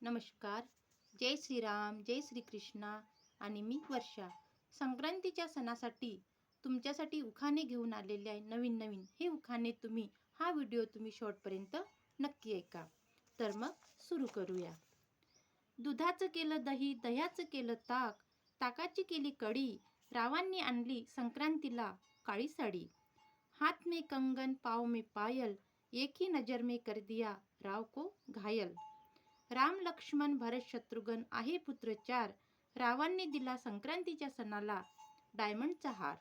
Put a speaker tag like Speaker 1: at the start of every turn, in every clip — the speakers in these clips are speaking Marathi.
Speaker 1: नमस्कार. जय श्रीराम, जय श्रीकृष्णा आणि मी वर्षा. संक्रांतीच्या सणासाठी तुमच्यासाठी उखाणे घेऊन आलेले आहे. नवीन हे उखाणे हा व्हिडिओ तुम्ही शेवटपर्यंत नक्की ऐका. तर मग सुरू करूया. दुधाचं केलं दही, दह्याचं केलं ताक, ताकाची केली कढी, रावांनी आणली संक्रांतीला काळी साडी. हाथ में कंगन पाँव में पायल, एक ही नजर में कर दिया राव को घायल. राम लक्ष्मण भरत शत्रुघ्न आहे पुत्र चार, रावांनी दिला संक्रांतीच्या सणाला डायमंडचा हार.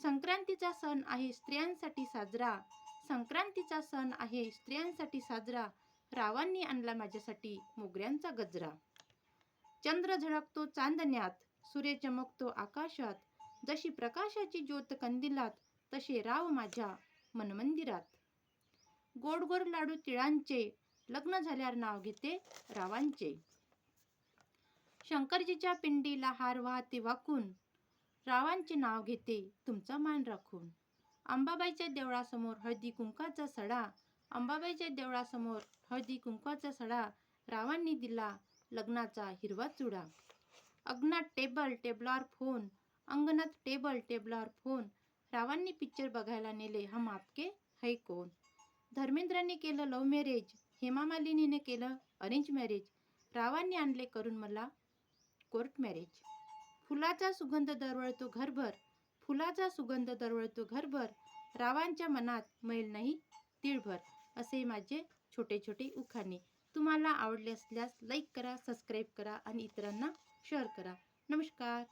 Speaker 1: संक्रांतीचा सण आहे स्त्रियांसाठी साजरा, संक्रांतीचा सण आहे स्त्रियांसाठी साजरा, रावांनी आणला माझ्यासाठी मोगऱ्यांचा गजरा. चंद्र झळकतो चांदण्यात, सूर्य चमकतो आकाशात, जशी प्रकाशाची ज्योत कंदिलात, तसे राव माझ्या मनमंदिरात. गोड गोड लाडू तिळांचे, लग्न झाल्यावर नाव घेते रावांचे. शंकरजीच्या पिंडीला हार वाहते वाकून, रावांचे नाव घेते तुमचा मान राखून. अंबाबाईच्या देवळासमोर हळदी कुंकाचा सडा, अंबाबाईच्या देवळासमोर हळदी कुंकाचा सडा, रावांनी दिला लग्नाचा हिरवा चुडा. अंगणात टेबल टेबलावर फोन, अंगणात टेबल टेबलावर फोन, रावांनी पिक्चर बघायला नेले हम आपके है कौन. धर्मेंद्रने केलं लव्ह मॅरेज, हेमा मालिनीने केलं अरेंज मॅरेज, रावांनी आणले करून मला कोर्ट मॅरेज. फुलाचा सुगंध दरवळतो घरभर, फुलाचा सुगंध दरवळतो घरभर, रावांच्या मनात मैल नाही तीळभर. असे माझे छोटे छोटे उखाणे. तुम्हाला आवडले असल्यास लाईक करा, सबस्क्राईब करा आणि इतरांना शेअर करा. नमस्कार.